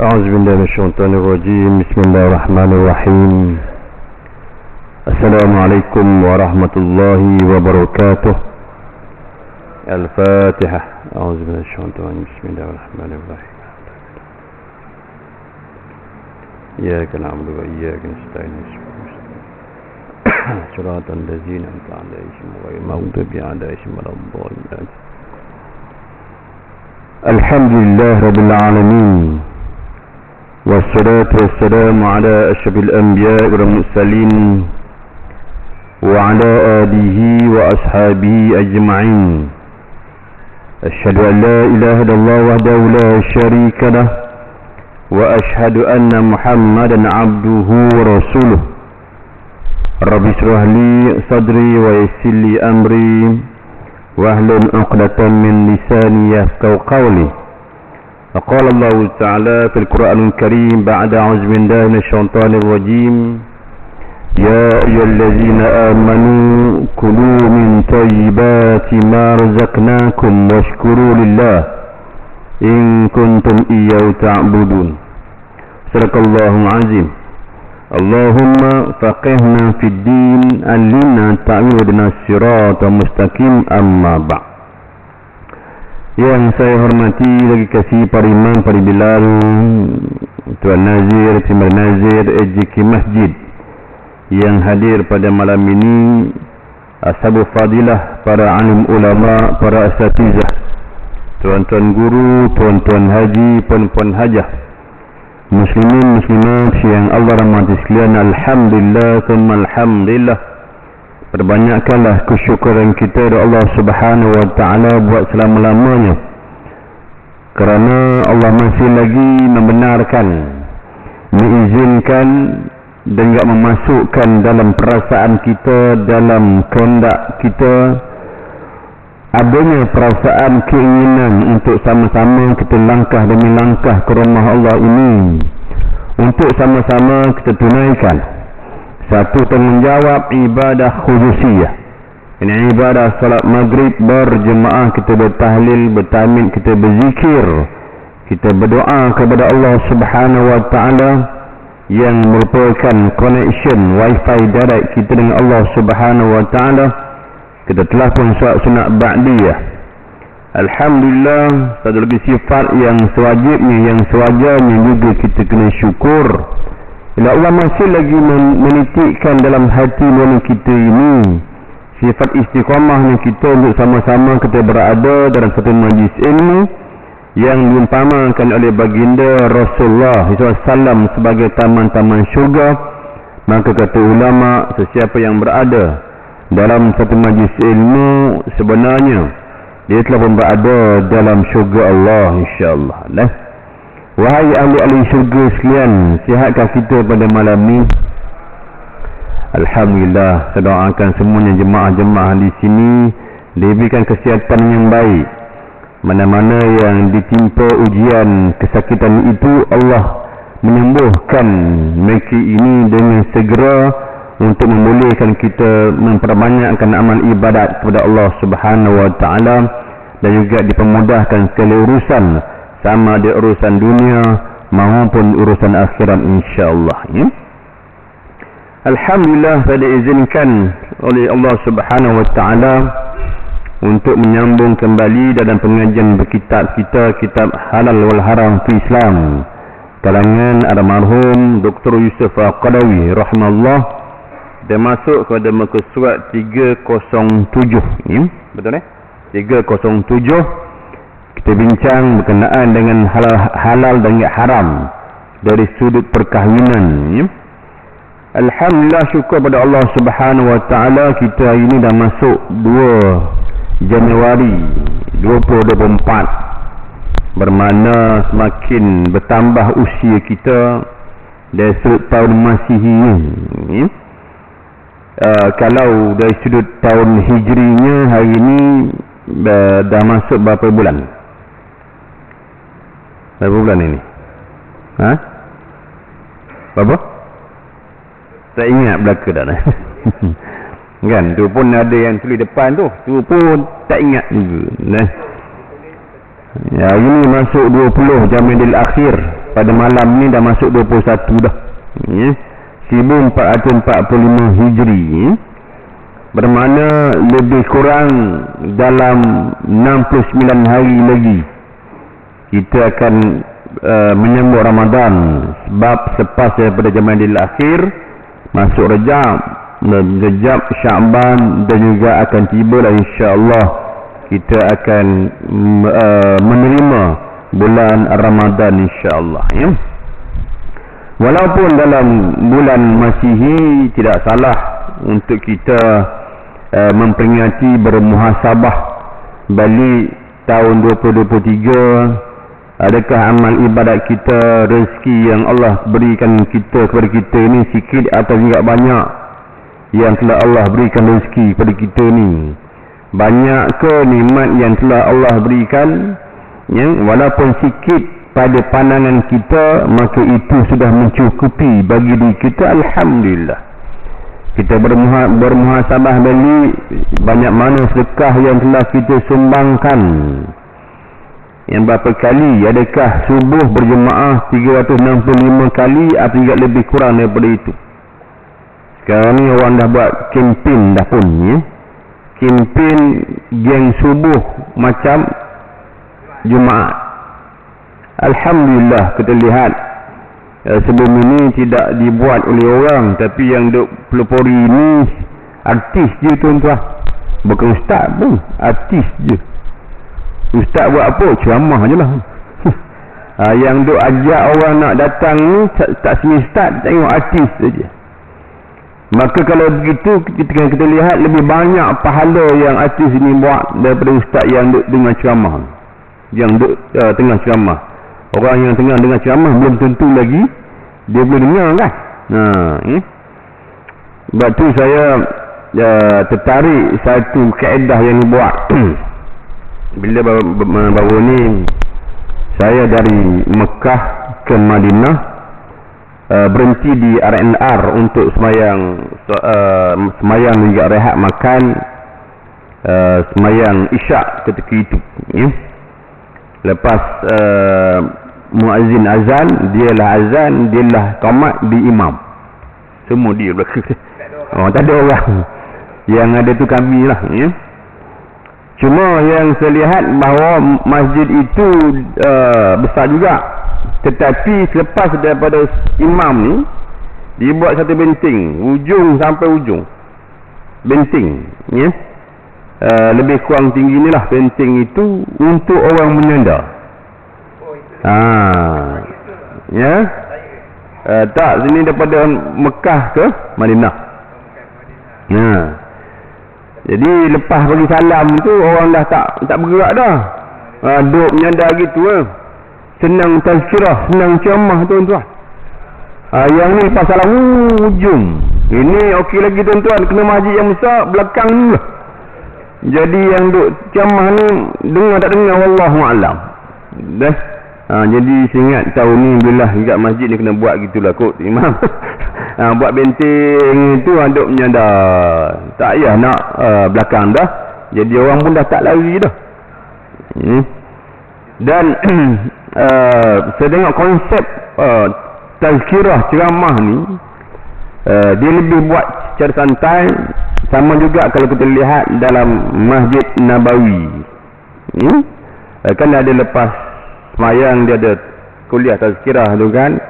أعوذ بالله من الشيطان الرجيم. بسم الله الرحمن الرحيم. السلام عليكم ورحمة الله وبركاته. الفاتحة. أعوذ بالله من الشيطان الرجيم. بسم الله الرحمن الرحيم. إياك نعبد وإياك نستعين. صراط الذين أنعمت عليهم غير المغضوب عليهم ولا الضالين. الحمد لله رب العالمين، والصلاة والسلام على أشرف الأنبياء والمرسلين وعلى آله وأصحابه أجمعين. أشهد أن لا إله إلا الله وحده لا شريك له، وأشهد أن محمدا عبده ورسوله. رب اشرح لي صدري ويسر لي أمري واحلل عقدة من لساني يفقهوا قولي. وقال الله تعالى في القرآن الكريم بعد أعوذ بالله من الشيطان الرجيم: يا أيها الذين آمنوا كلوا من طيبات ما رزقناكم واشكروا لله إن كنتم إياه تعبدون. صدق الله العظيم. اللهم فقهنا في الدين، علمنا التأويل ودنا الصراط المستقيم. أما بعد. Yang saya hormati lagi kasih para imam, para bilal, Tuan Nazir, Timur Nazir, EJK Masjid yang hadir pada malam ini, ashabu fadilah, para alim ulama, para asatizah, tuan-tuan guru, tuan-tuan haji, puan-puan hajah, muslimin muslimat yang Allah rahmati sekalian. Alhamdulillah thumma alhamdulillah. Perbanyakkanlah kesyukuran kita kepada Allah Subhanahu wa taala buat selama-lamanya, kerana Allah masih lagi membenarkan, mengizinkan dan juga memasukkan dalam perasaan kita, dalam kehendak kita, adanya perasaan keinginan untuk sama-sama kita langkah demi langkah ke rumah Allah ini, untuk sama-sama kita tunaikan satu tanggungjawab ibadah khususiyah. Ini ibadah salat maghrib berjemaah, kita bertahlil, bertahmid, kita berzikir, kita berdoa kepada Allah Subhanahu wa taala yang merupakan connection wifi direct kita dengan Allah Subhanahu wa taala. Kita telah pun solat sunat ba'diyah. Alhamdulillah, satu lagi sifat yang sewajibnya, yang sewajarnya juga kita kena syukur. Bila Allah masih lagi menitikkan dalam hati nurani kita ini sifat istiqamahnya kita untuk sama-sama kita berada dalam satu majlis ilmu yang diumpamakan oleh baginda Rasulullah SAW sebagai taman-taman syurga. Maka kata ulama, sesiapa yang berada dalam satu majlis ilmu sebenarnya dia telah pun berada dalam syurga Allah, insya-Allah. Wahai ahli-ahli syurga sekalian, sihatkah kita pada malam ni? Alhamdulillah, saya doakan semuanya jemaah-jemaah di sini diberikan kesihatan yang baik. Mana-mana yang ditimpa ujian kesakitan itu, Allah menyembuhkan mereka ini dengan segera untuk membolehkan kita memperbanyakkan amal ibadat kepada Allah Subhanahu wa taala, dan juga dipermudahkan segala urusan, sama ada urusan dunia maupun urusan akhirat, insya-Allah, ya. Alhamdulillah, saya diizinkan oleh Allah Subhanahu wa taala untuk menyambung kembali dalam pengajian berkitab kita, kitab Halal wal Haram fi Islam, kalangan almarhum Dr. Yusuf Al-Qadawi rahimahullah. Kita masuk kepada muka surat 307, ya? Betul 307. Kita bincang berkenaan dengan halal dan haram dari sudut perkahwinan, ya? Alhamdulillah, syukur pada Allah Subhanahu wa taala, kita hari ini dah masuk 2 Januari 2024, bermakna semakin bertambah usia kita dari sudut tahun Masihi, ya? Kalau dari sudut tahun Hijrinya, hari ini dah masuk berapa bulan? Berapa bulan ini? Berapa? Tak ingat belaka dah. Kan, tu pun ada yang tulis depan tu pun tak ingat juga. Ya, ini masuk 20 Jamadil Akhir pada malam ni dah masuk 21 dah, ya. 1445 Hijri, ya. Bermakna lebih kurang dalam 69 hari lagi kita akan menyambut Ramadan. Sebab selepas daripada Jamadil Akhir masuk Rajab, Sya'ban dan juga akan tiba lah insya-Allah kita akan menerima bulan Ramadan insya-Allah, ya. Walaupun dalam bulan Masihi tidak salah untuk kita memperingati bermuhasabah balik tahun 2023. Adakah amal ibadat kita, rezeki yang Allah berikan kita kepada kita ni sikit atau juga banyak yang telah Allah berikan rezeki kepada kita ni? Banyak ke nikmat yang telah Allah berikan, ya? Walaupun sikit pada pandangan kita, maka itu sudah mencukupi bagi diri kita. Alhamdulillah. Kita bermuhasabah balik banyak mana sedekah yang telah kita sumbangkan. Yang berapa kali? Adakah subuh berjemaah 365 kali atau juga lebih kurang daripada itu? Sekarang ni orang dah buat kempen dah pun, ya. Kempen geng subuh macam Jumaat. Alhamdulillah kita lihat sebelum ini tidak dibuat oleh orang, tapi yang duk pelopori ni artis je tuan-tuan. Bukan ustaz pun, artis je. Ustaz buat apa? Ceramah je lah. Yang duk ajak orang nak datang ni tak semestinya tengok artis saja. Maka kalau begitu kita lihat lebih banyak pahala yang artis ini buat daripada ustaz yang duk dengar ceramah. Yang duk tengah ceramah. Orang yang tengah dengar ceramah belum tentu lagi dia boleh dengar kan. Sebab tu saya tertarik satu kaedah yang dibuat. Bila baru ni saya dari Mekah ke Madinah, berhenti di R&R untuk semayang juga rehat makan, semayang isyak ketika itu, ya. Lepas muazzin azan, dialah azan, dialah qamat, di imam, semua dia belakang. Tak ada orang, yang ada tu kami lah, ya. Cuma yang saya lihat bahawa masjid itu besar juga. Tetapi selepas daripada imam ni, dia buat satu benting, ujung sampai ujung. Benting, ya. Lebih kurang tinggi ni lah benting itu untuk orang menyenda. Ya. Tak, sini daripada Mekah ke Madinah. Ya. Jadi lepas bagi salam tu orang dah tak bergerak dah. Duk menyanda gitu senang tazkirah, senang ceramah tuan-tuan. Yang ni lepas salam ujung. Ini okey lagi tuan-tuan, kena masjid yang besar belakang ni lah. Jadi yang duk ceramah ni dengar tak dengar wallahu a'lam. Dah. Jadi saya ingat tahun ni bila dekat masjid ni kena buat gitulah kot imam. Buat benteng itu duk menyanda. Tak payah nak belakang dah. Jadi orang pun dah tak lari dah. Dan saya tengok konsep tazkirah ceramah ni, dia lebih buat secara santai. Sama juga kalau kita lihat dalam Masjid Nabawi, kan ada lepas semayang dia ada kuliah tazkirah tu kan.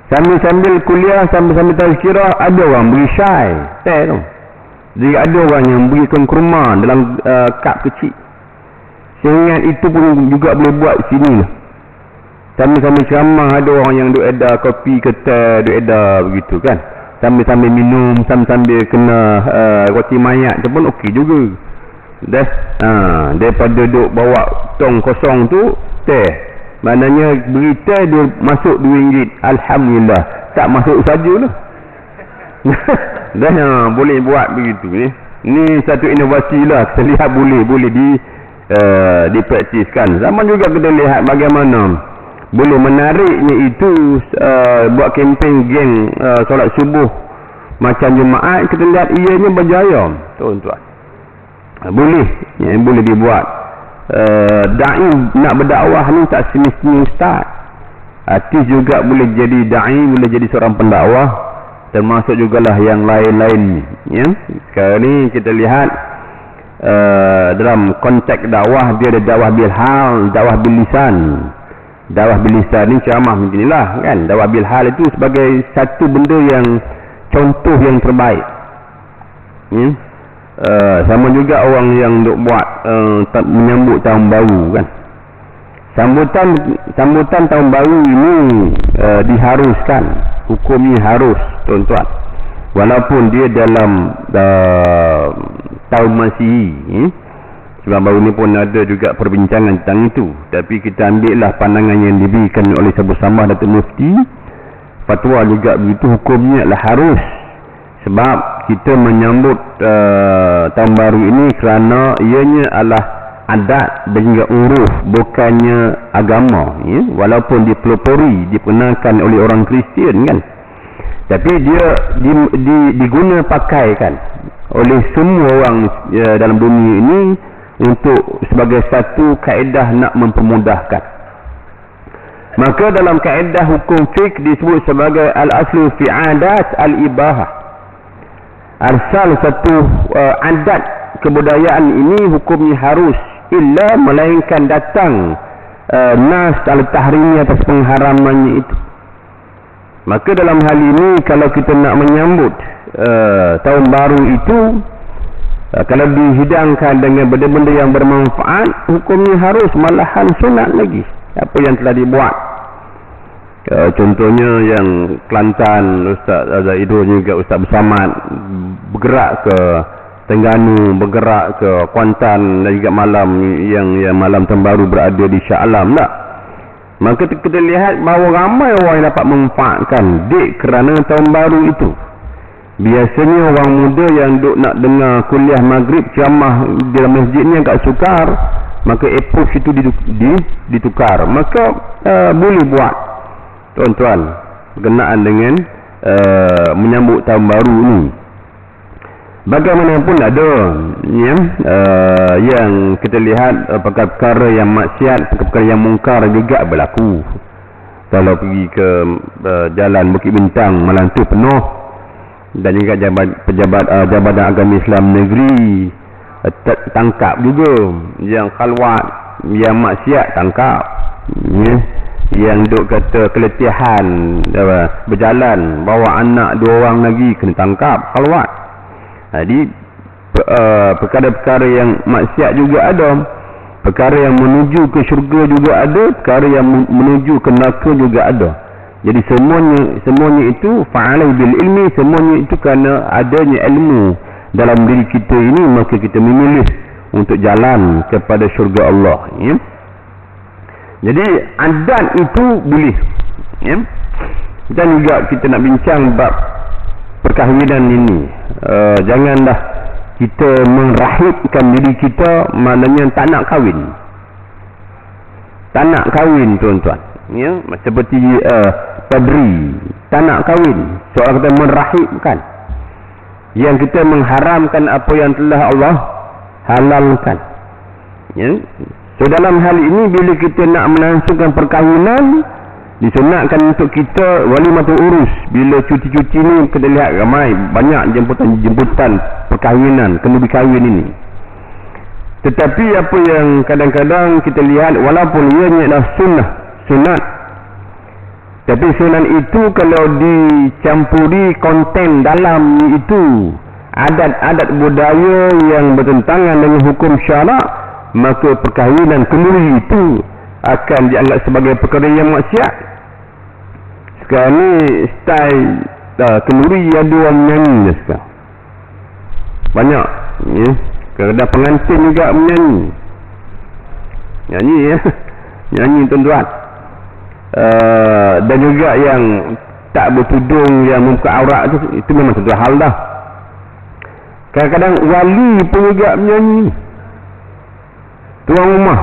Sambil-sambil kuliah, sambil-sambil tazkirah, ada orang beri syai tu. Jadi ada orang yang berikan kurma dalam kap kecil. Saya ingat itu pun juga boleh buat sini lah. Sambil-sambil ceramah ada orang yang duk edar kopi ke teh, duk edar begitu kan. Sambil-sambil minum, sambil-sambil kena roti mayat tu pun okey juga. Dah. Daripada duk bawa tong kosong tu teh. Maknanya beri teh dia masuk RM2. Alhamdulillah. Tak masuk sajalah. Dah boleh buat begitu ni. Ni satu inovasi lah. Kita lihat boleh dipraktiskan. Sama juga kita lihat bagaimana boleh menariknya itu buat kempen geng solat subuh macam Jumaat. Kita lihat ianya berjaya tuan-tuan. Boleh dibuat. Da'i nak berdakwah ni tak semestinya ustaz. Artis juga boleh jadi da'i, boleh jadi seorang pendakwah, termasuk jugalah yang lain-lain, ya. Sekarang ni kita lihat dalam konteks dakwah, dia ada dakwah bil hal, dakwah bil lisan. Dakwah bil lisan ni ceramah macam inilah kan. Dakwah bil hal itu sebagai satu benda yang contoh yang terbaik, ya. Sama juga orang yang duk buat menyambut tahun baru kan. Sambutan tahun baru ini diharuskan, hukumnya harus, tuan-tuan. Walaupun dia dalam tahun Masihi, sebab baru ni pun ada juga perbincangan tentang itu. Tapi kita ambillah pandangan yang diberikan oleh Sabu Samah Datuk Mufti. Fatwa juga begitu, hukumnya adalah harus. Sebab kita menyambut tahun baru ini kerana ianya adalah adat dan juga uruf, bukannya agama, ya? Walaupun dipelopori, diperkenalkan oleh orang Kristian kan, tapi dia diguna pakaikan oleh semua orang dalam dunia ini untuk sebagai satu kaedah nak mempermudahkan. Maka dalam kaedah hukum fiqh disebut sebagai al-aslu fi adat al-ibahah. Asal satu adat kebudayaan ini hukumnya harus, illa melainkan datang nas al-tahrimi atas pengharamannya itu. Maka dalam hal ini kalau kita nak menyambut tahun baru itu, kalau dihidangkan dengan benda-benda yang bermanfaat, hukumnya harus, malahan sunat lagi apa yang telah dibuat. Contohnya yang Kelantan, Ustaz Zaidul juga Ustaz Bersamad bergerak ke Terengganu, bergerak ke Kuantan, dan juga malam yang malam tahun baru berada di Shah Alam tak? Maka kita lihat bahawa ramai orang yang dapat memanfaatkan dek kerana tahun baru itu. Biasanya orang muda yang duk nak dengar kuliah maghrib ceramah di dalam masjidnya kat Sukar, maka epos itu ditukar. Maka boleh buat, tuan-tuan, berkenaan dengan menyambut tahun baru ni. Bagaimanapun ada, ya, yang kita lihat perkara-perkara yang maksiat, perkara-perkara yang mungkar juga berlaku. Kalau pergi ke jalan Bukit Bintang malam tu penuh, dan juga pejabat Jabatan Agama Islam Negeri tangkap juga. Yang khalwat, yang maksiat tangkap, ya. Yang duk kata keletihan berjalan bawa anak 2 orang lagi kena tangkap, khalwat. Jadi perkara-perkara yang maksiat juga ada, perkara yang menuju ke syurga juga ada, perkara yang menuju ke neraka juga ada. Jadi semuanya itu fa'alai bil ilmi, semuanya itu kerana adanya ilmu dalam diri kita ini, maka kita memilih untuk jalan kepada syurga Allah, ya. Jadi adat itu boleh, ya. Dan juga kita nak bincang bab perkahwinan ini. Janganlah kita merahibkan diri kita, maknanya tak nak kahwin. Tak nak kahwin, tuan-tuan, ya. Seperti padri tak nak kahwin, seorang kita merahibkan, yang kita mengharamkan apa yang telah Allah halalkan, ya. So dalam hal ini, bila kita nak melangsungkan perkahwinan, disunatkan untuk kita walimatul urus. Bila cuti-cuti ni kita lihat ramai, banyak jemputan perkahwinan, kena berkahwin ini. Tetapi apa yang kadang-kadang kita lihat, walaupun ianya adalah sunat, tapi sunat itu kalau dicampuri konten dalam itu adat-adat budaya yang bertentangan dengan hukum syarak, maka perkahwinan kenduri itu akan dianggap sebagai perkara yang maksiat. Sekarang ni style kenduri ada orang menyanyi sekarang banyak, ya. Kadang pengantin juga menyanyi, ya. Nyanyi, tuan-tuan. Dan juga yang tak bertudung, yang membuka aurat itu memang satu hal dah. Kadang-kadang wali pun juga menyanyi, tuan rumah.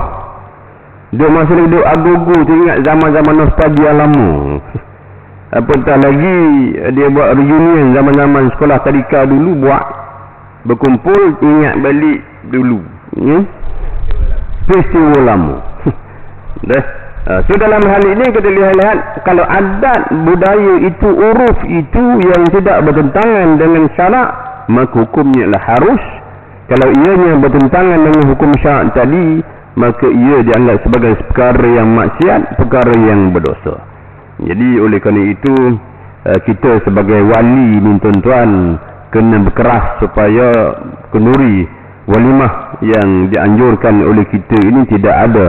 Duk masa ni duk agogo, teringat zaman-zaman nostalgia lama. Apatah lagi dia buat reunion zaman-zaman sekolah tadika dulu, buat berkumpul, ingat balik dulu, ya. Peristiwa lama. Dah, So dalam hal ini kita lihat kalau adat budaya itu, uruf itu yang tidak bertentangan dengan syarak, maka hukumnya adalah harus. Kalau ianya bertentangan dengan hukum syarak tadi, maka ia dianggap sebagai perkara yang maksiat, perkara yang berdosa. Jadi oleh kerana itu kita sebagai wali ni tuan-tuan kena berkeras supaya kenduri walimah yang dianjurkan oleh kita ini tidak ada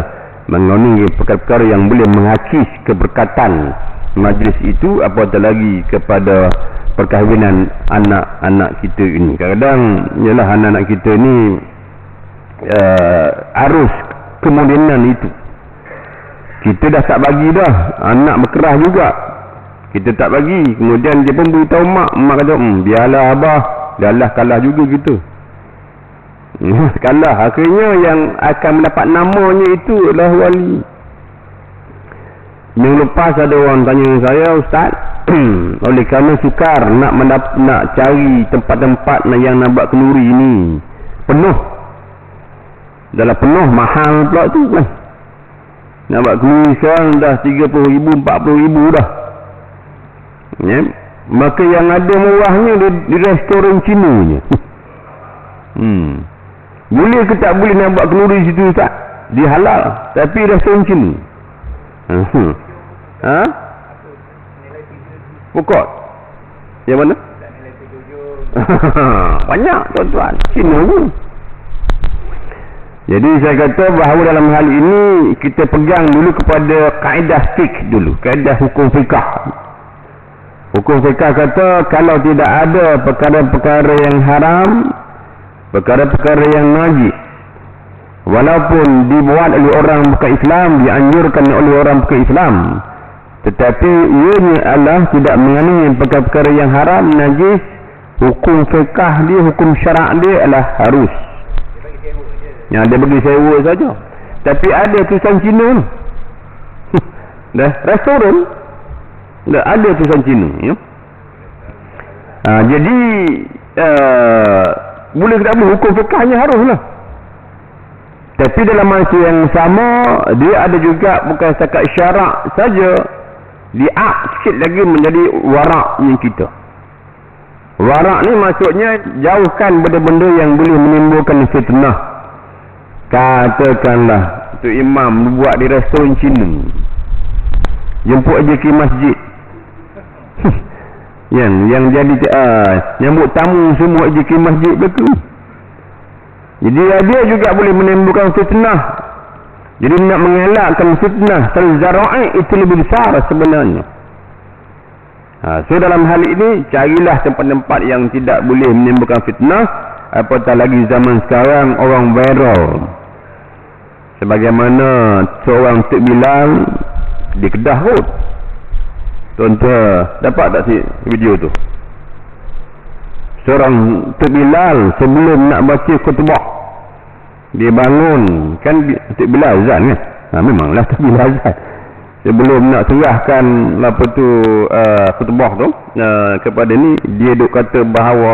mengandungi perkara-perkara yang boleh menghakis keberkatan majlis itu, apatah lagi kepada perkahwinan anak-anak kita ini. Kadang-kadang ialah anak-anak kita ini arus kemodenan itu kita dah tak bagi dah, anak berkerah juga kita tak bagi, kemudian dia pun beritahu mak kata biarlah abah, dah kalah juga kita. Kalah, akhirnya yang akan mendapat namanya itu adalah wali. Yang lepas ada orang tanya saya, Ustaz, oleh kerana sukar nak cari tempat-tempat yang nak buat kenduri ini penuh, dalam penuh mahal pula tu kan. Nak buat kenduri sekarang dah 30,000 40,000 dah ya? Maka yang ada murahnya di restoran Cina je. Boleh ke tak boleh nak buat kenduri situ Ustaz? Dia halal, tapi restoran Cina. Pokok yang mana? Banyak tuan-tuan, Cina pun. Jadi saya kata bahawa dalam hal ini kita pegang dulu kepada kaedah fiqh dulu, kaedah hukum fiqh. Hukum fiqh kata kalau tidak ada perkara-perkara yang haram, perkara-perkara yang najis, walaupun dibuat oleh orang bukan Islam, dianjurkan oleh orang bukan Islam, tetapi ianya adalah tidak mengandungi perkara-perkara yang haram, najis, hukum fiqh dia, hukum syarak dia adalah harus. Yang dia bagi sewa saja. Tapi ada tulisan Cina ni. Dah restoran dah ada tulisan Cina ya. Jadi boleh tak boleh, hukum fiqhnya haruslah. Tapi dalam masa yang sama dia ada juga bukan setakat syarak saja, dia sikit lagi menjadi waraknya kita. Warak ni maksudnya jauhkan benda-benda yang boleh menimbulkan fitnah. Katakanlah tu imam buat di restoran Cina, jemput je ke masjid. yang jadi nyambut tamu semua je ke masjid betul. Jadi dia juga boleh menimbulkan fitnah. Jadi nak mengelakkan fitnah al-zara'i itu lebih besar sebenarnya. So dalam hal ini carilah tempat-tempat yang tidak boleh menimbulkan fitnah, apatah lagi zaman sekarang orang viral. Sebagaimana seorang Tok Bilal di Kedah kot. Tuan-tuan dapat tak si video tu? Seorang Tok Bilal sebelum nak baca khutbah, dia bangun, kan Tok Bilal azan kan? Memanglah Tok Bilal azan. Sebelum nak serahkan apa tu khutbah tu kepada ni, dia duk kata bahawa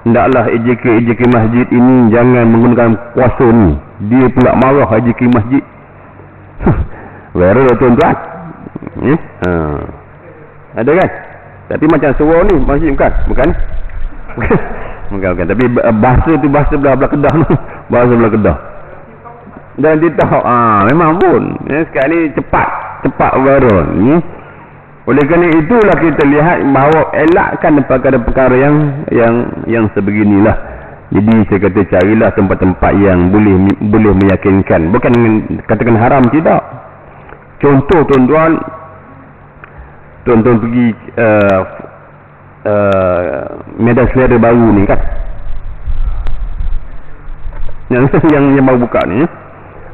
hendaklah EJK masjid ini jangan menggunakan puasa ni. Dia pula marah EJK masjid. Viral tuan-tuan. Ada kan? Tapi macam suara ni masjid bukan? Bukan. Tapi bahasa tu bahasa belah Kedah ni. Bahasa belah Kedah. Dan dia tahu memang pun sekarang ni cepat viral ni. Oleh kerana itulah kita lihat bahawa elakkan perkara-perkara yang sebeginilah. Jadi saya kata carilah tempat-tempat yang boleh meyakinkan. Bukan katakan haram, tidak. Contoh tuan-tuan pergi medan selera baru ni kan. Yang baru buka ni.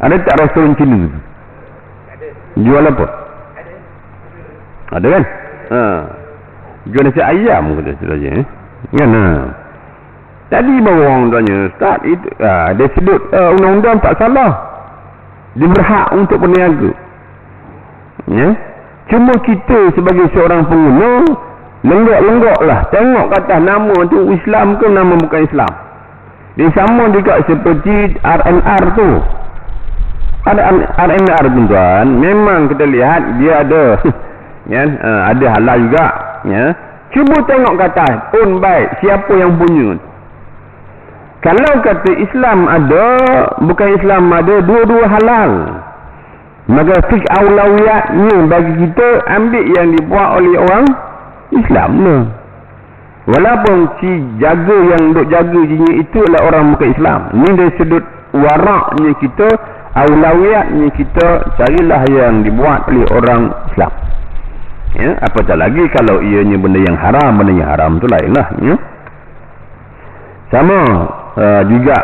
Ada tak restoran Cina? Jual apa? Ada kan? Jual nasi ayam kata saja kan? Tadi baru orang tanya, Ustaz itu dia sedut undang-undang tak salah, dia berhak untuk berniaga ya? Cuma kita sebagai seorang pengguna lenggok-lenggok lah tengok kata nama tu Islam ke nama bukan Islam. Dia sama juga seperti R&R tu. RMR tuan-tuan, memang kita lihat dia ada ya, ada halal juga ya. Cuba tengok kata pun baik siapa yang punya. Kalau kata Islam ada, bukan Islam ada, dua-dua halal, maka fik aulawiyatnya bagi kita ambil yang dibuat oleh orang Islam lah. Walaupun si jaga yang duk jaga jinya itu adalah orang bukan Islam. Ini dari sudut waraknya kita, aulawiyatnya kita, carilah yang dibuat oleh orang Islam ya. Apatah lagi kalau ianya benda yang haram tu lain lah ya. Sama juga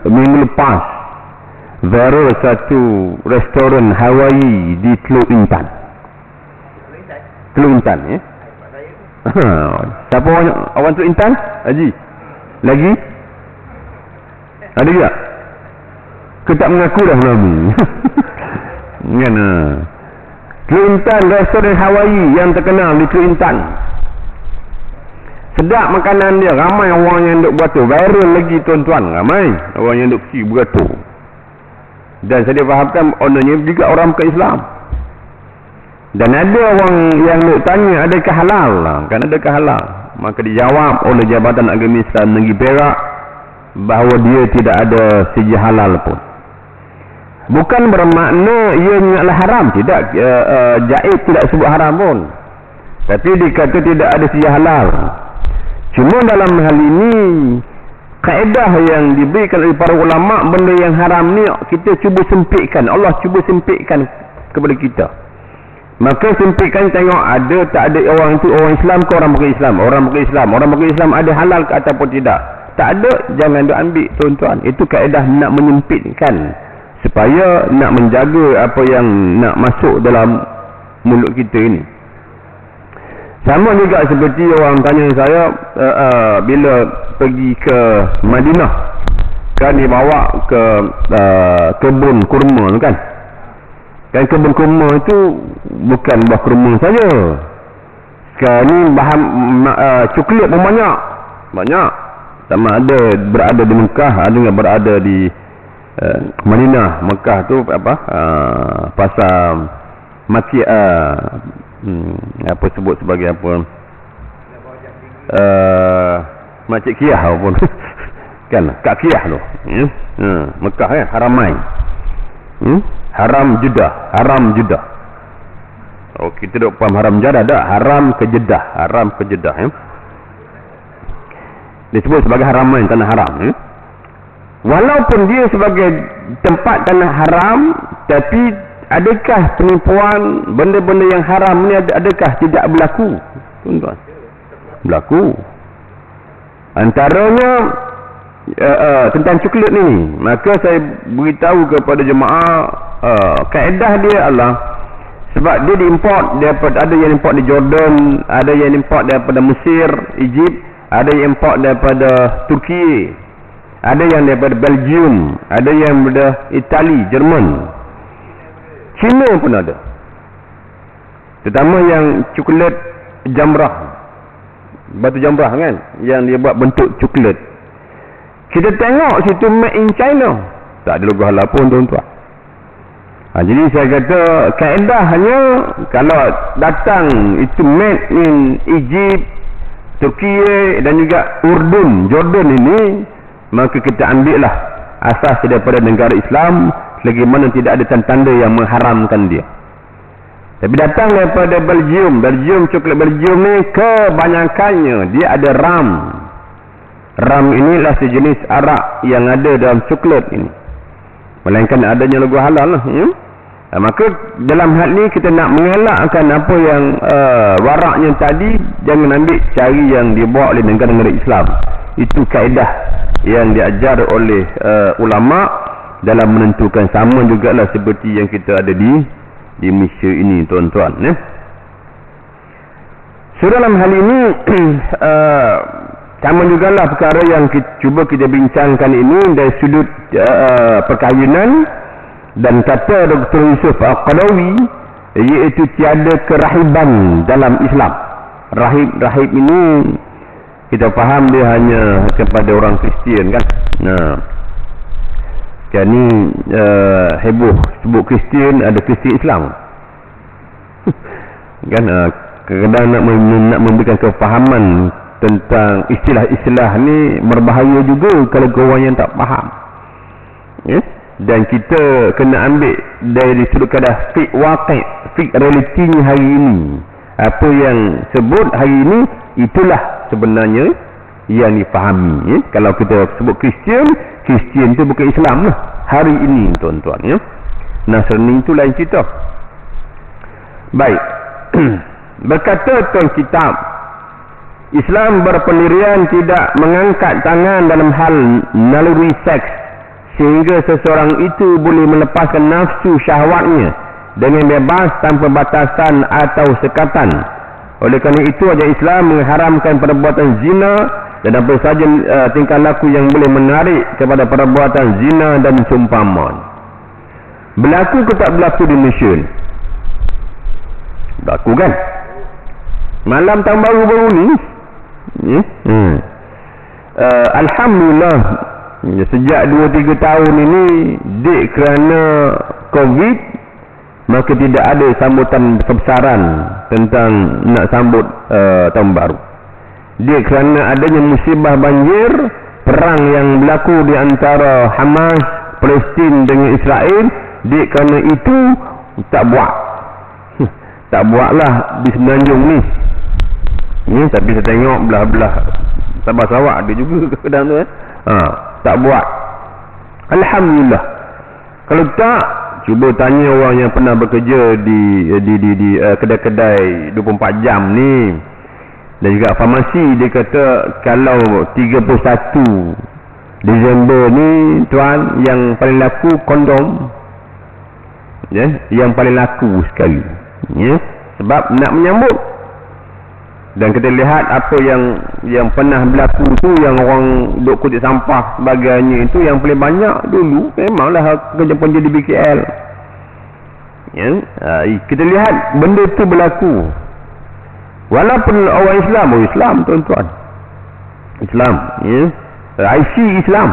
minggu lepas viral satu restoran Hawaii di Teluk Intan ya. Siapa orang Teluk Intan? Haji lagi? Ada juga? Kita tak mengaku dah nama kan? Teluk Intan, restoran Hawaii yang terkenal di Teluk Intan. Sedap makanan dia, ramai orang yang duk buat tu, viral lagi tuan-tuan, ramai orang yang duk pergi buat tu. Dan saya fahamkan ownernya juga orang bukan Islam. Dan ada orang yang duk tanya adakah halal lah, kan adakah halal, maka dijawab oleh Jabatan Agama Islam Negeri Perak bahawa dia tidak ada segi halal pun. Bukan bermakna ianya adalah haram, tidak, Jaiz tidak sebut haram pun, tapi dikata tidak ada segi halal. Cuma dalam hal ini kaedah yang diberikan oleh para ulama, benda yang haram ni kita cuba sempitkan, Allah cuba sempitkan kepada kita. Maka sempitkan, tengok ada tak ada orang itu orang Islam ke orang bukan Islam, orang bukan Islam, orang bukan Islam ada halal ke ataupun tidak. Tak ada, jangan dia ambil tuan-tuan. Itu kaedah nak menyempitkan supaya nak menjaga apa yang nak masuk dalam mulut kita ini. Sama juga seperti orang tanya saya bila pergi ke Madinah, kan dibawa ke kebun kurma tu kan. Kan kebun kurma itu bukan buah kurma saja. Sekarang ni bahan coklat pun banyak. Sama ada berada di Mekah, ada yang berada di Madinah. Mekah tu apa? Pasar Masjid apa sebut sebagai apa? Masjid Kiyah pun. Kan? Kak Kiyah tu. Mekah kan, Haramain. Haram Jeddah. Oh, kita duk faham haram Jeddah tak? Haram ke Jeddah ya. Disebut sebagai Haramain, tanah haram ya. Walaupun dia sebagai tempat tanah haram, tapi adakah penipuan benda-benda yang haram ni adakah tidak berlaku? Tuan-tuan, berlaku. Antaranya tentang coklat ni, maka saya beritahu kepada jemaah kaedah dia adalah sebab dia diimport daripada, ada yang import di Jordan, ada yang import daripada Mesir, Egypt, ada yang import daripada Turki, ada yang daripada Belgium, ada yang daripada Itali, Jerman, Cina pun ada. Terutama yang coklat jamrah, batu jamrah kan, yang dia buat bentuk coklat. Kita tengok situ made in China, tak ada logo halal pun tuan-tuan. Jadi saya kata kaedahnya kalau datang itu made in Egypt, Turki dan juga Jordan ini, maka kita ambillah asas daripada negara Islam, selagi mana tidak ada tanda yang mengharamkan dia. Tapi datang daripada Belgium, coklat Belgium ni kebanyakannya dia ada ram. Ram inilah sejenis arak yang ada dalam coklat ini, melainkan adanya logo halal lah. Maka dalam hal ni kita nak mengelakkan apa yang waraknya tadi, jangan ambil cari yang dibawa oleh negara-negara Islam. Itu kaedah yang diajar oleh ulama dalam menentukan. Sama jugalah seperti yang kita ada di Malaysia ini tuan-tuan ya. So dalam hal ini sama jugalah perkara yang cuba kita bincangkan ini dari sudut perkahwinan. Dan kata Dr. Yusuf Al-Qadawi, iaitu tiada kerahiban dalam Islam. Rahib ini kita faham dia hanya kepada orang Kristian kan. Sekarang ni heboh sebut Kristian, ada Kristian Islam. Kan kadang-kadang nak memberikan kefahaman tentang istilah-istilah ni berbahaya juga kalau orang yang tak faham. Dan kita kena ambil dari sudut kadar fik waqi', fik realiti hari ini. Apa yang sebut hari ini, itulah sebenarnya yang difahami. Kalau kita sebut Kristian, Kristian itu bukan Islam lah hari ini, tuan-tuan. Nasrani itu lain cerita. Baik. Berkata tuan kitab, Islam berpendirian tidak mengangkat tangan dalam hal naluri seks sehingga seseorang itu boleh melepaskan nafsu syahwatnya dengan bebas tanpa batasan atau sekatan. Oleh kerana itu ajaran Islam mengharamkan perbuatan zina dan apa sahaja tingkah laku yang boleh menarik kepada perbuatan zina dan seumpama. Berlaku ke tak berlaku di Malaysia? Berlaku kan? Malam tahun baru ni Alhamdulillah, sejak 2-3 tahun ini dek kerana COVID, maka tidak ada sambutan kebesaran tentang nak sambut tahun baru. Dek kerana adanya musibah banjir, perang yang berlaku di antara Hamas, Palestin dengan Israel, dek kerana itu tak buatlah di Semenanjung ni. Tapi saya tengok belah-belah Sabah Sarawak ada juga kadang tu tak buat. Alhamdulillah. Kalau tak, cuba tanya orang yang pernah bekerja di kedai-kedai 24 jam ni dan juga farmasi. Dia kata kalau 31 Disember ni tuan, yang paling laku kondom, yang paling laku sekali, sebab nak menyambut. Dan kita lihat apa yang pernah berlaku tu, yang orang duk kutip sampah sebagainya, itu yang paling banyak dulu memanglah kerja-kerja di BKL. Kita lihat benda tu berlaku. Walaupun orang Islam tuan-tuan, Islam, IC Islam,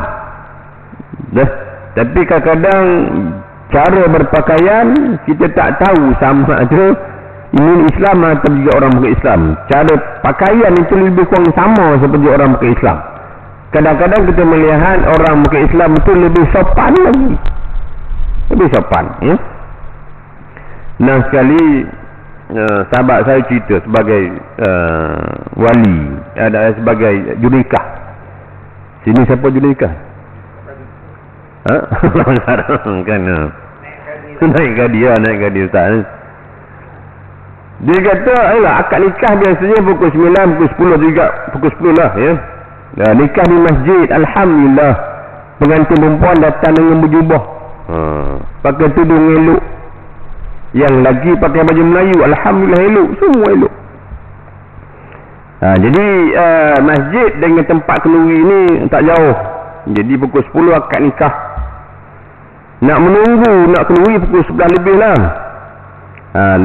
tapi kadang-kadang cara berpakaian kita tak tahu sama ada ini Islam atau juga orang bukan Islam. Cara pakaian itu lebih kurang sama seperti orang bukan Islam. Kadang-kadang kita melihat orang bukan Islam itu lebih sopan lagi, lebih sopan. Nah, sekali sahabat saya cerita sebagai wali, ada sebagai jurunikah. Sini siapa jurunikah? Kan naik gadi ustaz. Dia kata, akad nikah biasanya pukul 9, pukul 10 juga, pukul 10 lah nikah di masjid. Alhamdulillah, pengantin perempuan datang dengan berjubah, pakai tudung elok, yang lagi pakai baju Melayu, alhamdulillah elok, semua elok. Jadi masjid dengan tempat kenduri ni tak jauh. Jadi pukul 10 akad nikah. Nak menunggu, nak kenduri pukul 11 lebih lah.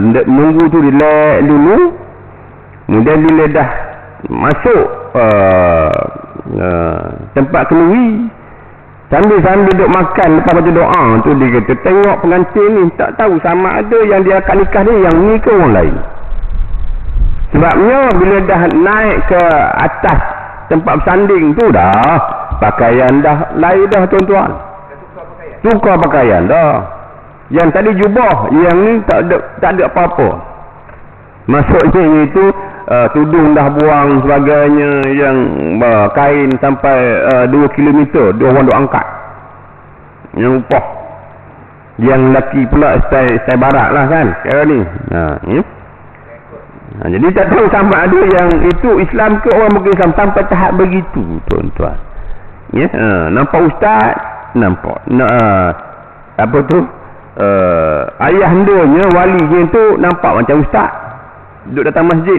Menunggu tu relax dulu. Kemudian bila dah masuk tempat kenduri, sambil duk makan lepas baca doa tu, dia kata tengok pengantin ni tak tahu sama ada yang dia akan nikah ni yang ni ke orang lain. Sebabnya bila dah naik ke atas tempat bersanding tu, dah pakaian dah lain dah tuan-tuan, tukar pakaian dah. Yang tadi jubah, yang ni tak ada apa-apa. Maksudnya itu tudung dah buang sebagainya, yang kain sampai 2 km dia orang duk angkat, yang upah. Yang lelaki pula style barat lah kan sekarang ni. Jadi tak tahu sama ada yang itu Islam ke orang bukan Islam sampai tahap begitu tuan-tuan. Nampak ustaz, nampak apa tu, ayah handanya, walinya tu nampak macam ustaz duduk datang masjid.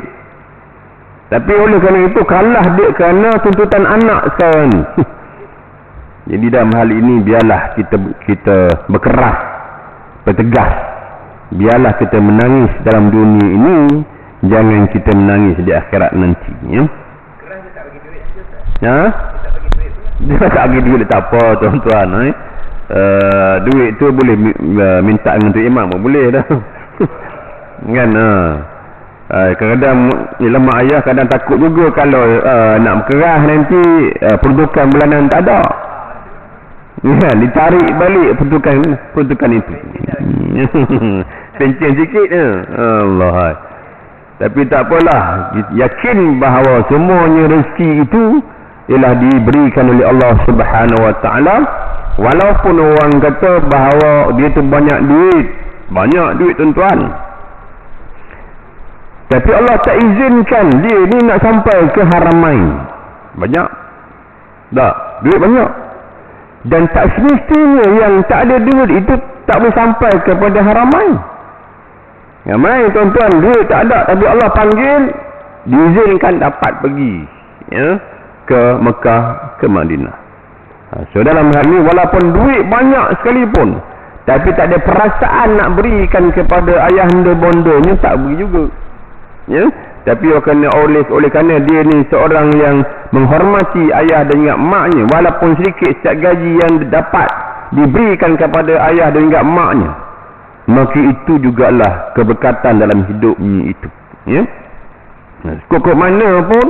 Tapi oleh kerana itu kalah dia kerana tuntutan anak sekarang ni. Jadi dalam hal ini biarlah kita berkeras, bertegas. Biarlah kita menangis dalam dunia ini, jangan kita menangis di akhirat nanti. Keras dia tak bagi duit, dia tak bagi duit tak apa tuan-tuan. duit tu boleh minta dengan tu imam pun boleh dah. Kan kadang-kadang mak ayah kadang takut juga kalau nak berkerah nanti peruntukan bulanan tak ada. Ya, ditarik balik peruntukan itu. Pencen sikit Allah. Tapi tak apalah, yakin bahawa semuanya rezeki itu ialah diberikan oleh Allah Subhanahu Wa Taala. Walaupun orang kata bahawa dia tu banyak duit tuan-tuan, tapi Allah tak izinkan dia ni nak sampai ke haramain. Banyak tak? Duit banyak. Dan tak semestinya yang tak ada duit itu tak boleh sampai kepada haramain. Ramai tuan-tuan duit tak ada, tapi Allah panggil, diizinkan dapat pergi ke Mekah, ke Madinah. So dalam hal ni walaupun duit banyak sekalipun, tapi tak ada perasaan nak berikan kepada ayahanda bondanya, tak beri juga. Tapi oleh kerana dia ni seorang yang menghormati ayah dan juga maknya, walaupun sedikit setiap gaji yang dapat diberikan kepada ayah dan juga maknya, maka itu jugalah keberkatan dalam hidupnya itu. Kok mana pun,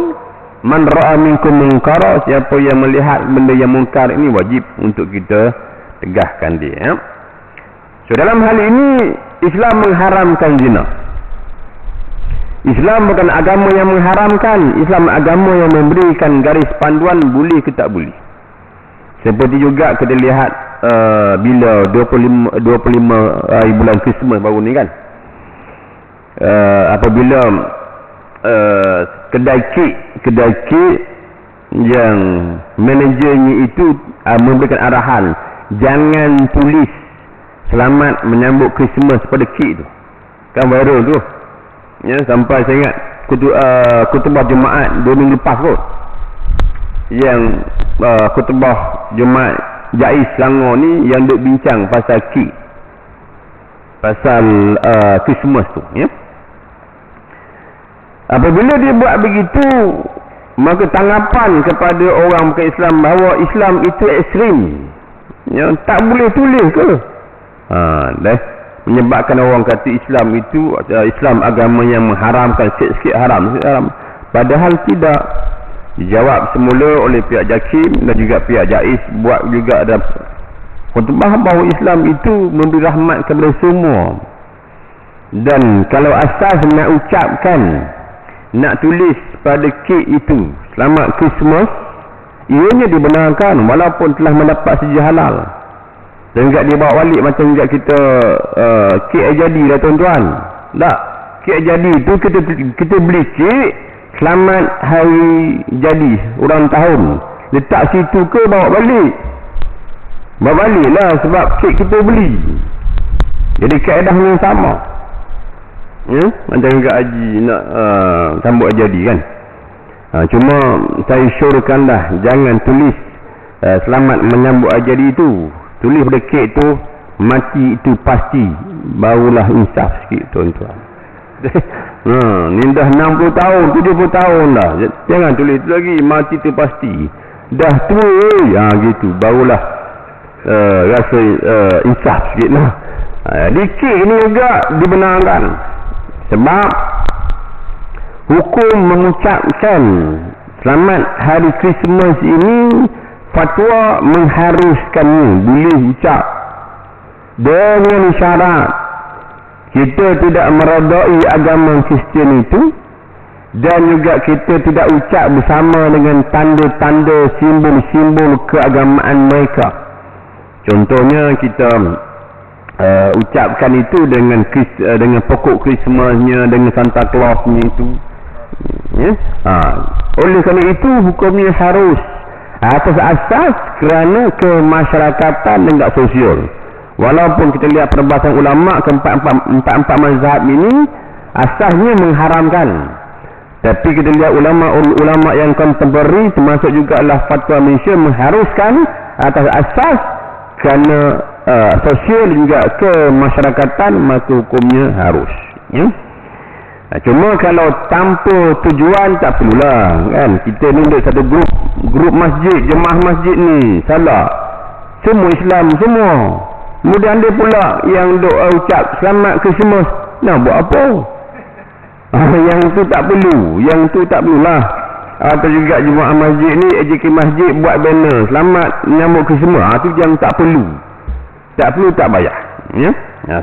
man ra'a minkum munkara, siapa yang melihat benda yang mungkar ini, wajib untuk kita tegahkan dia. So dalam hal ini Islam mengharamkan zina. Islam bukan agama yang mengharamkan, Islam agama yang memberikan garis panduan boleh ke tak boleh. Seperti juga kita lihat bila 25 hari bulan Christmas baru ni kan, apabila kedai kek yang manajernya itu memberikan arahan jangan tulis selamat menyambut Christmas pada kek tu, kan viral tu sampai saya ingat khutbah Jumaat 2 minggu lepas kot, yang khutbah Jumaat Jais Selangor ni yang duk bincang pasal kek, pasal Christmas tu. Apabila dia buat begitu, maka tanggapan kepada orang bukan Islam bahawa Islam itu ekstrim, tak boleh tulis ke, dah menyebabkan orang kata Islam itu Islam agama yang mengharamkan sikit-sikit haram. Padahal tidak. Dijawab semula oleh pihak JAKIM dan juga pihak JAIS buat juga ada khutbah bahawa Islam itu memberi rahmat kepada semua. Dan kalau asas nak ucapkan, nak tulis pada kek itu selamat Christmas, ianya dibenarkan walaupun telah mendapat sijil halal. Dan juga dia bawa balik macam juga kita kek jadi lah tuan-tuan. Tak, kek jadi tu kita beli kek selamat hari jadi ulang tahun, letak situ ke bawa balik? Bawa balik lah, sebab kek kita beli. Jadi kaedahnya sama. Macam juga haji nak sambut jadi kan. Cuma saya syorkanlah jangan tulis selamat menyambut jadi itu. Tulis pada kek tu mati itu pasti, barulah insaf sikit tuan-tuan. Ni dah 60 tahun 70 tahun dah, jangan tulis tu lagi mati tu pasti, dah tua gitu, barulah rasa insaf sikit lah. Dikit ni juga dibenarkan, sebab hukum mengucapkan selamat hari Christmas ini fatwa mengharuskannya boleh ucap dengan syarat kita tidak meredai agama Kristian itu, dan juga kita tidak ucap bersama dengan tanda-tanda simbol-simbol keagamaan mereka. Contohnya kita ucapkan itu dengan pokok Christmasnya, dengan Santa Clausnya itu. Oleh kerana itu hukumnya harus atas asas kerana kemasyarakatan dan juga sosial. Walaupun kita lihat perbahasan ulama keempat mazhab ini asasnya mengharamkan, tapi kita lihat ulama yang kontemporari termasuk juga lah fatwa Malaysia mengharuskan atas asas kerana sosial dan juga kemasyarakatan, maka hukumnya harus. Cuma kalau tanpa tujuan tak perlulah kan. Kita ni duduk satu grup masjid, jemaah masjid ni salah semua Islam semua. Kemudian ada pula yang duk ucap selamat Christmas. Nak buat apa? Yang tu tak perlu, yang tu tak perlulah. Atau juga jemaah masjid ni, AJK masjid buat banner selamat menyambut Christmas. Tu yang tak perlu. Tak perlu, tak payah. Ya.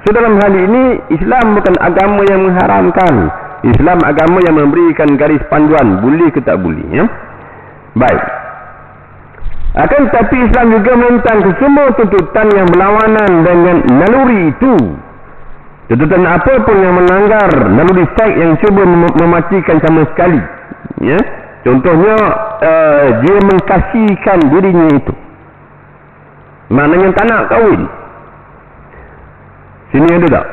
So dalam hal ini Islam bukan agama yang mengharamkan. Islam agama yang memberikan garis panduan boleh ke tak boleh, ya. Baik. Akan tetapi Islam juga menentang semua tuntutan yang berlawanan dengan naluri itu. Tuntutan apa pun yang melanggar naluri fiqh yang cuba mematikan sama sekali, ya. Contohnya dia mengkasihkan dirinya itu, maknanya tak nak kahwin. Sini ada tak?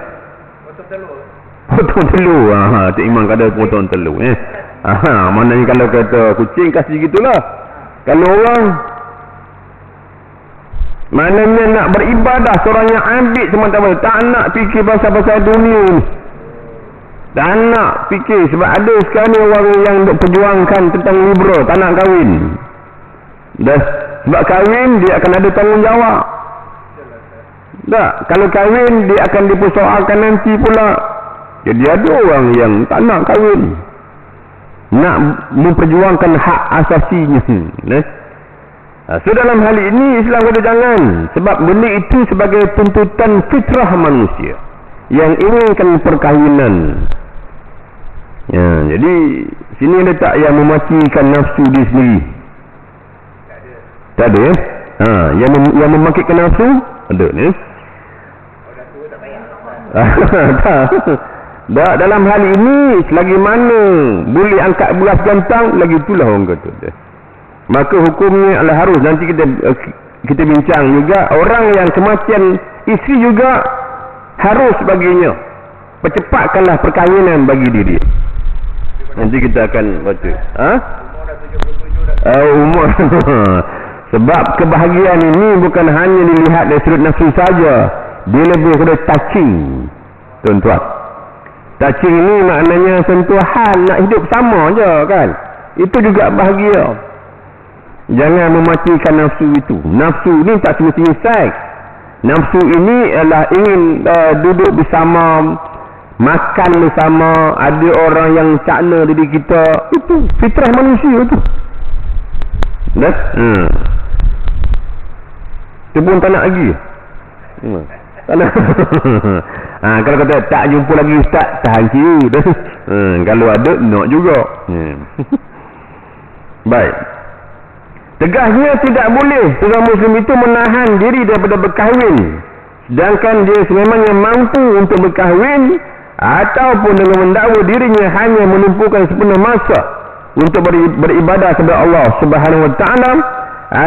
Potong telur. Cik Iman kata potong telur, maknanya kalau kata kucing kasih gitulah. Kalau orang maknanya nak beribadah, seorang yang ambil semata-mata, tak nak fikir pasal-pasal dunia ni, tak nak fikir. Sebab ada sekarang ni orang yang perjuangkan tentang liberal, tak nak kahwin. Dah, sebab kahwin dia akan ada tanggungjawab. Tak, kalau kahwin dia akan dipersoalkan nanti pula. Jadi ada orang yang tak nak kahwin, nak memperjuangkan hak asasinya. So dalam hal ini Islam kata jangan, sebab benda itu sebagai tuntutan fitrah manusia yang inginkan perkahwinan. Ya, jadi sini ada tak yang mematikan nafsu diri sendiri? Tak ada, ya? Yang mematikan nafsu ada, ya? Tak, dalam hal ini selagi mana boleh angkat beras gantang, lagi itulah orang kata dia. Maka hukumnya adalah harus. Nanti kita bincang juga orang yang kematian isteri juga harus baginya percepatkanlah perkahwinan bagi diri. Nanti kita akan baca. Umur. Sebab kebahagiaan ini bukan hanya dilihat dari sudut nafsu saja, dia lebih kepada touching, tuan-tuan. Touching ini maknanya sentuhan, nak hidup sama je kan. Itu juga bahagia. Jangan mematikan nafsu itu. Nafsu ini tak semestinya seks. Nafsu ini adalah ingin duduk bersama, makan bersama, ada orang yang cakna diri kita. Itu fitrah manusia itu. Dah? Itu pun tak nak lagi. Tak nak. Kalau kata tak jumpa lagi ustaz, tahan kira. Kalau ada, nak juga. Baik. Tegasnya tidak boleh seorang Muslim itu menahan diri daripada berkahwin, sedangkan dia sememangnya mampu untuk berkahwin, ataupun dengan mendakwa dirinya hanya menumpukan sepenuh masa untuk beribadah kepada Allah Subhanahu Wa Taala,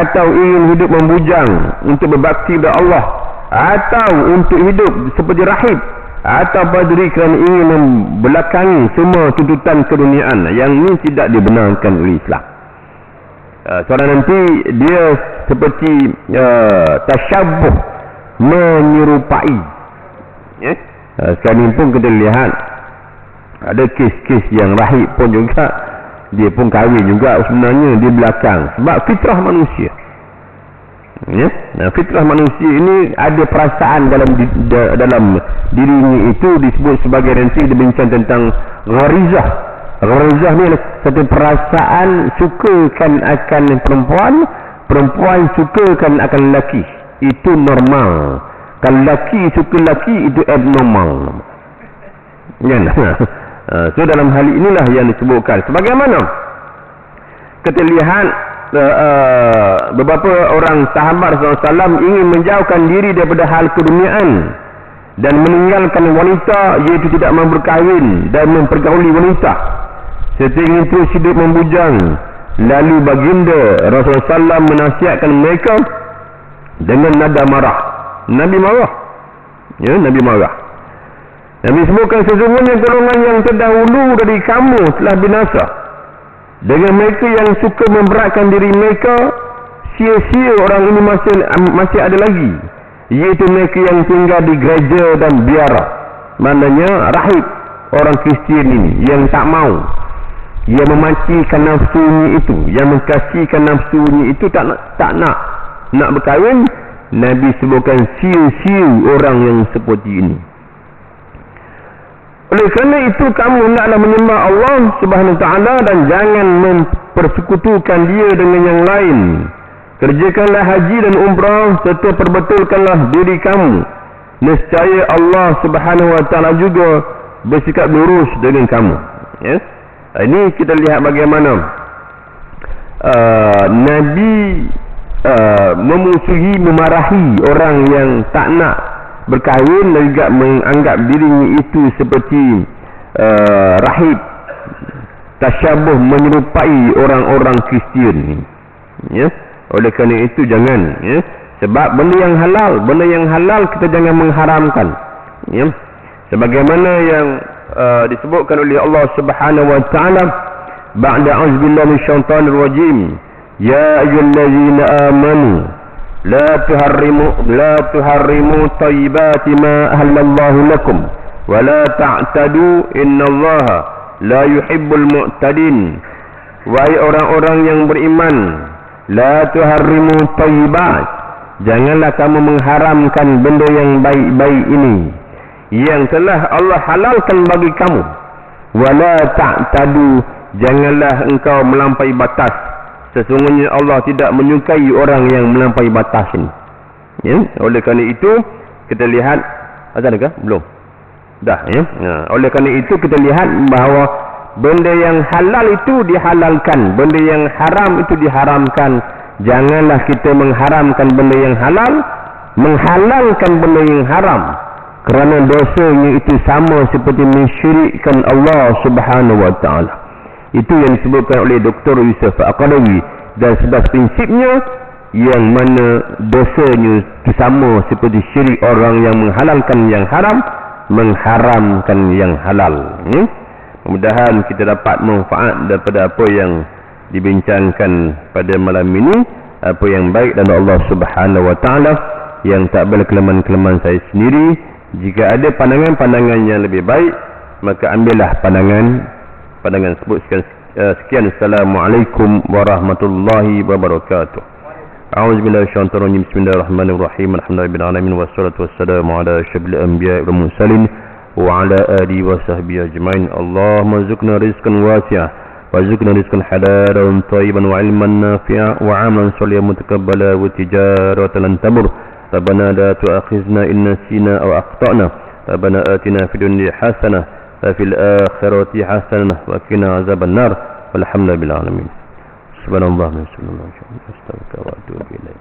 atau ingin hidup membujang untuk berbakti kepada Allah, atau untuk hidup seperti rahib, atau berdiri kerana ingin membelakangi semua tuntutan keduniaan yang ini tidak dibenarkan oleh Islam. Seorang nanti dia seperti tasyabuh, menyerupai. Sekarang ni pun kita lihat ada kes-kes yang rahib pun juga, dia pun kahwin juga sebenarnya di belakang, sebab fitrah manusia. Fitrah manusia ini ada perasaan dalam dirinya, itu disebut sebagai, nanti kita bincang tentang gharizah. Gharizah ni adalah satu perasaan sukakan akan perempuan, perempuan sukakan akan lelaki. Itu normal. Kalau lelaki suka lelaki, itu abnormal. So dalam hal inilah yang disebutkan. Sebagaimana kita lihat beberapa orang sahabat SAW ingin menjauhkan diri daripada hal keduniaan dan meninggalkan wanita, iaitu tidak mau berkahwin dan mempergauli wanita, serta ingin terus hidup membujang. Lalu baginda Rasulullah SAW menasihatkan mereka dengan nada marah. Nabi marah. Nabi marah. Nabi sebutkan, sesungguhnya golongan yang terdahulu dari kamu telah binasa dengan mereka yang suka memberatkan diri mereka. Sia-sia orang ini masih ada lagi, iaitu mereka yang tinggal di gereja dan biara. Maknanya rahib, orang Kristian ini yang tak mau, yang memacikan nafsunya itu, yang mengkasihkan nafsunya itu, tak nak berkahwin, Nabi sebutkan siu-siu orang yang seperti ini. Oleh kerana itu kamu hendaklah menyembah Allah Subhanahu Taala dan jangan mempersekutukan dia dengan yang lain. Kerjakanlah haji dan umrah serta perbetulkanlah diri kamu. Nescaya Allah Subhanahu Wa Taala juga bersikap lurus dengan kamu. Ya. Ini kita lihat bagaimana Nabi memusuhi, memarahi orang yang tak nak berkahwin dan juga menganggap dirinya itu seperti rahib, tasyabuh, menyerupai orang-orang Kristian. Ya. Oleh kerana itu jangan, ya. Sebab benda yang halal kita jangan mengharamkan. Ya. Sebagaimana yang disebutkan oleh Allah Subhanahu Wa Taala, ba'da a'udzubillahi minasyaitonir rajim, ya ayyuhallazina amanu la tuharrimu thayyibati ma ahallallahu lakum wa la ta'tadu innallaha la yuhibbul mu'tadin. Wahai orang-orang yang beriman, la tuharrimu thayyibat, janganlah kamu mengharamkan benda yang baik-baik ini yang telah Allah halalkan bagi kamu. Wala ta'tadu, janganlah engkau melampaui batas. Sesungguhnya Allah tidak menyukai orang yang melampaui batas ini. Ya? Oleh kerana itu kita lihat, adakah? Belum. Dah, ya. Oleh kerana itu kita lihat bahawa benda yang halal itu dihalalkan, benda yang haram itu diharamkan. Janganlah kita mengharamkan benda yang halal, menghalalkan benda yang haram, kerana dosanya itu sama seperti mensyirikkan Allah Subhanahu Wa Taala. Itu yang disebutkan oleh Dr. Yusuf Aqadawi, dan 11 prinsipnya yang mana dosanya itu sama seperti syirik orang yang menghalalkan yang haram, mengharamkan yang halal. Mudah-mudahan kita dapat manfaat daripada apa yang dibincangkan pada malam ini, apa yang baik dan Allah Subhanahu Wa Taala, yang tak boleh kelemahan-kelemahan saya sendiri. Jika ada pandangan-pandangan yang lebih baik, maka ambillah pandangan sebut. Sekian. Assalamualaikum warahmatullahi wabarakatuh. A'udzubillahi minasyaitonir rajim. Bismillahirrahmanirrahim. Alhamdulillahirabbil alamin wassalatu wassalamu ala asyrafil anbiya'i wal mursalin wa ala alihi wa sahbihi ajmain. Allahumma rzuqna rizqan wasi'an warzuqna rizqan halalan thayyiban wa ilman nafi'an wa 'amalan shalihan mutaqabbala wa tijaratan lan tabur. Rabbana la tu'akhizna in nasina aw akhtana. Rabbana atina fid dunya hasanah وفي الآخرة حسنة وقنا عذاب النار والحمد لله بالعالمين. سبحان الله وبحمده أستغفرك وأتوب إليه.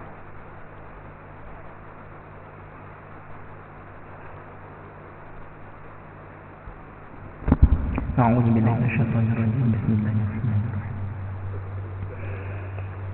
أعوذ بالله من الشيطان الرجيم. بسم الله الرحمن الرحيم.